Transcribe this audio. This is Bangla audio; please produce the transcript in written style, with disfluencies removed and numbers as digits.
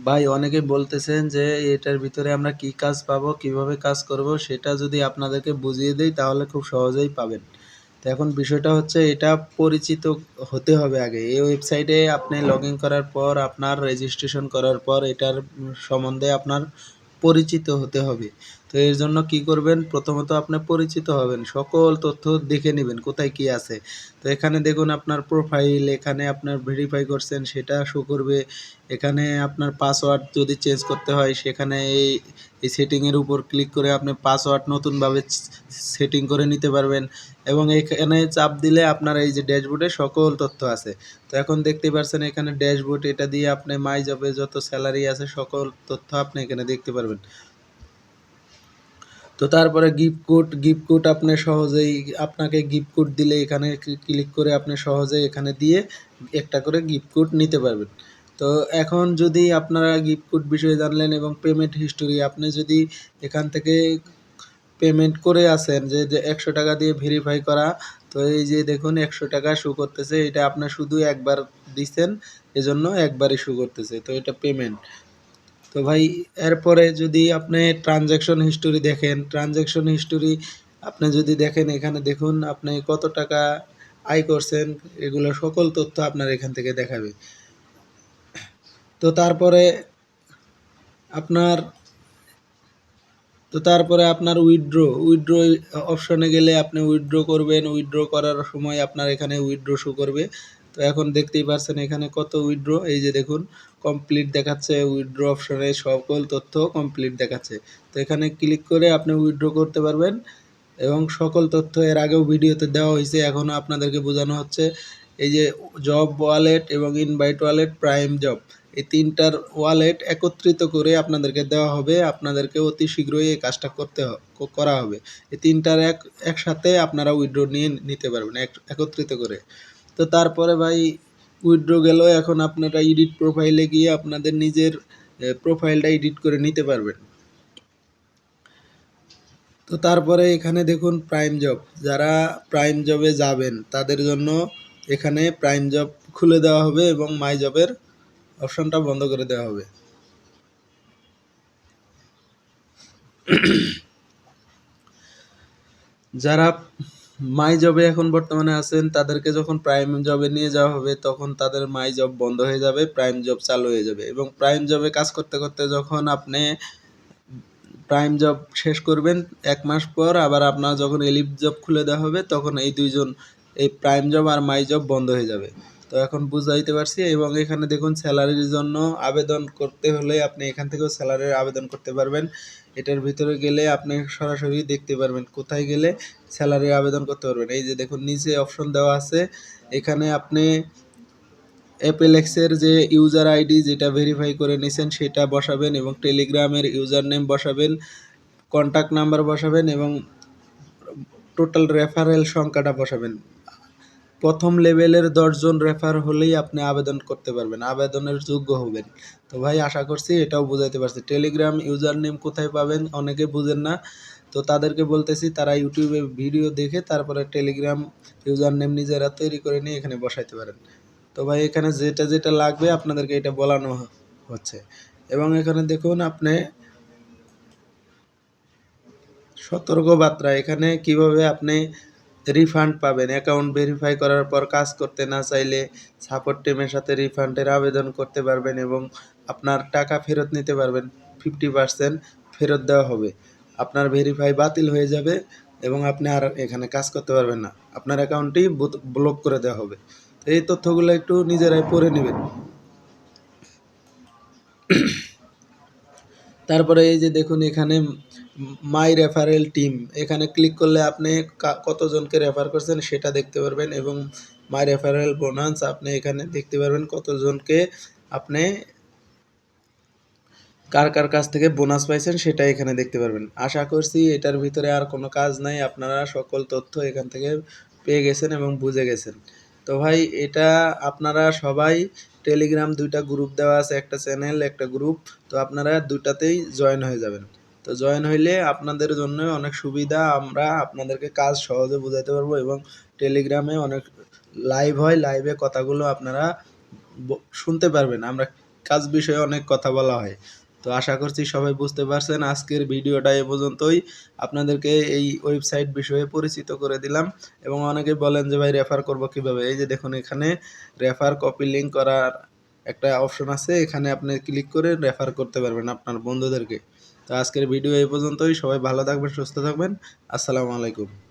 ভাই অনেকে বলতেছেন যে এটার ভিতরে আমরা কি কাজ পাবো, কিভাবে কাজ করব সেটা যদি আপনাদেরকে বুঝিয়ে দেই তাহলে খুব সহজেই পাবেন। তো এখন বিষয়টা হচ্ছে এটা পরিচিত হতে হবে আগে। এই ওয়েবসাইটে আপনি লগইন করার পর আপনার রেজিস্ট্রেশন করার পর এটার সম্বন্ধে আপনার পরিচিত হতে হবে। তো এর জন্য কি করবেন, প্রথমত আপনি পরিচিত হবেন, সকল তথ্য দেখে নেবেন কোথায় কি আছে। তো এখানে দেখুন আপনার প্রোফাইল, এখানে আপনার ভেরিফাই করছেন সেটা শো করবে। এখানে আপনার পাসওয়ার্ড যদি চেঞ্জ করতে হয় সেখানে এই সেটিংয়ের উপর ক্লিক করে আপনি পাসওয়ার্ড নতুনভাবে সেটিং করে নিতে পারবেন। এবং এখানে চাপ দিলে আপনার এই যে ড্যাশবোর্ডে সকল তথ্য আছে। তো এখন দেখতে পাচ্ছেন এখানে ড্যাশবোর্ড, এটা দিয়ে আপনি মাই জবে যত স্যালারি আছে সকল তথ্য আপনি এখানে দেখতে পারবেন। তো তারপরে গিফট কোড আপনি সহজেই, আপনাকে গিফট কোড দিলে এখানে ক্লিক করে আপনি সহজেই এখানে দিয়ে একটা করে গিফট কোড নিতে পারবেন। তো এখন যদি আপনারা গিফট কোড বিষয়ে জানলেন এবং পেমেন্ট হিস্টোরি, আপনি যদি এখান থেকে পেমেন্ট করে আসেন যে 100 টাকা দিয়ে ভেরিফাই করা, তো এই যে দেখুন 100 টাকা শো করতেছে, এটা আপনার শুধু একবার দিচ্ছেন এজন্য একবারই শো করতেছে, তো এটা পেমেন্ট। তো ভাই এরপরে যদি আপনি ট্রানজ্যাকশন হিস্টোরি দেখেন, ট্রানজ্যাকশন হিস্টোরি আপনি যদি দেখেন এখানে দেখুন আপনি কত টাকা আয় করছেন, এগুলো সকল তথ্য আপনার এখান থেকে দেখাবে। তো তারপরে আপনার আপনার উইথড্র অপশনে গেলে আপনি উইথড্র করবেন, উইথড্র করার সময় আপনার এখানে উইথড্র শো করবে। তো এখন দেখতেই পাচ্ছেন এখানে কত উইথড্র, এই যে দেখুন কমপ্লিট দেখাচ্ছে, উইথড্র অপশনে সকল তথ্য কমপ্লিট দেখাচ্ছে। তো এখানে ক্লিক করে আপনি উইথড্র করতে পারবেন এবং সকল তথ্য এর আগেও ভিডিওতে দেওয়া হয়েছে, এখনও আপনাদেরকে বোঝানো হচ্ছে। এই যে জব ওয়ালেট এবং ইনভাইট ওয়ালেট, প্রাইম জব, এই তিনটার ওয়ালেট একত্রিত করে আপনাদেরকে দেওয়া হবে, আপনাদেরকে অতি শীঘ্রই এই কাজটা করা হবে। এই তিনটার একসাথে আপনারা উইথড্র নিয়ে নিতে পারবেন একত্রিত করে। তো তারপরে ভাই উইথড্র গেল, এখন আপনারা এডিট প্রোফাইলে গিয়ে আপনাদের নিজের প্রোফাইলটা এডিট করে নিতে পারবেন। তো তারপরে এখানে দেখুন প্রাইম জব, যারা প্রাইম জবে যাবেন তাদের জন্য এখানে প্রাইম জব খুলে দেওয়া হবে এবং মাই জবের অপশনটা বন্ধ করে দেওয়া হবে। যারা মাই জবে এখন বর্তমানে আছেন তাদেরকে যখন প্রাইম জবে নিয়ে যাওয়া হবে তখন তাদের মাই জব বন্ধ হয়ে যাবে, প্রাইম জব চালু হয়ে যাবে। এবং প্রাইম জবে কাজ করতে করতে যখন আপনি প্রাইম জব শেষ করবেন 1 মাস পর, আবার আপনার যখন এলিট জব খুলে দেওয়া হবে তখন এই দুইজন, এই প্রাইম জব আর মাই জব বন্ধ হয়ে যাবে। তো এখন বুঝাইতে পারছি। এবং এখানে দেখুন স্যালারির জন্য আবেদন করতে হলে আপনি এখান থেকেও স্যালারির আবেদন করতে পারবেন। এটার ভিতরে গেলে আপনি সরাসরি দেখতে পারবেন কোথায় গেলে স্যালারির আবেদন করতে পারবেন। এই যে দেখুন নিচে অপশন দেওয়া আছে, এখানে আপনি অ্যাপেলেক্সের যে ইউজার আইডি যেটা ভেরিফাই করে নিছেন সেটা বসাবেন এবং টেলিগ্রামের ইউজার নেম বসাবেন, কন্ট্যাক্ট নাম্বার বসাবেন এবং টোটাল রেফারেল সংখ্যাটা বসাবেন। প্রথম লেভেলের 10 জন রেফার হলেই আপনি আবেদন করতে পারবেন, আবেদনের যোগ্য হবেন। তো ভাই আশা করছি এটাও বুঝাইতে পারছি। টেলিগ্রাম ইউজার নেম কোথায় পাবেন অনেকে বুঝেন না, তো তাদেরকে বলতেছি তারা ইউটিউবে ভিডিও দেখে তারপরে টেলিগ্রাম ইউজার নেম নিজেরা তৈরি করে নিয়ে এখানে বসাইতে পারেন। তো ভাই এখানে যেটা যেটা লাগবে আপনাদেরকে এটা বলানো হচ্ছে। এবং এখানে দেখুন আপনি সতর্কবার্তা, এখানে কিভাবে আপনি রিফান্ড পাবেন। অ্যাকাউন্ট ভেরিফাই করার পর কাজ করতে না চাইলে সাপোর্ট টিমের সাথে রিফান্ডের আবেদন করতে পারবেন এবং আপনার টাকা ফেরত নিতে পারবেন। 50% ফেরত দেওয়া হবে, আপনার ভেরিফাই বাতিল হয়ে যাবে এবং আপনি আর এখানে কাজ করতে পারবেন না, আপনার অ্যাকাউন্টটি ব্লক করে দেওয়া হবে। তো এই তথ্যগুলো একটু নিজেরাই পড়ে নেবেন। তারপরে এই যে দেখুন এখানে মাই রেফারেল টিম, এখানে ক্লিক করলে আপনি কতজনকে রেফার করছেন সেটা দেখতে পারবেন এবং মাই রেফারেল বোনাস আপনি এখানে দেখতে পারবেন কতজনকে আপনি কার কার কাছ থেকে বোনাস পাইছেন সেটা এখানে দেখতে পারবেন। আশা করছি এটার ভিতরে আর কোনো কাজ নাই, আপনারা সকল তথ্য এখান থেকে পেয়ে গেছেন এবং বুঝে গেছেন। তো ভাই এটা আপনারা সবাই টেলিগ্রাম 2টা গ্রুপ দেওয়া আছে, একটা চ্যানেল একটা গ্রুপ, তো আপনারা 2টাতেই জয়েন হয়ে যাবেন। তো জয়েন হইলে আপনাদের জন্য অনেক সুবিধা, আমরা আপনাদেরকে কাজ সহজে বুঝাইতে পারবো এবং টেলিগ্রামে অনেক লাইভ হয়, লাইভে কথাগুলো আপনারা শুনতে পারবেন আমরা কাজ বিষয়ে অনেক কথা বলা হয়। তো আশা করছি সবাই বুঝতে পারছেন। আজকের ভিডিওটা এ পর্যন্তই। আপনাদেরকে এই ওয়েবসাইট বিষয়ে পরিচিত করে দিলাম এবং অনেকে বলেন যে ভাই রেফার করব কিভাবে? এই যে দেখুন এখানে রেফার কপি লিঙ্ক করার একটা অপশন আছে। এখানে আপনি ক্লিক করে রেফার করতে পারবেন আপনার বন্ধুদেরকে। তো আজকের ভিডিও এই পর্যন্তই। সবাই ভালো থাকবেন, সুস্থ থাকবেন। আসসালামু আলাইকুম।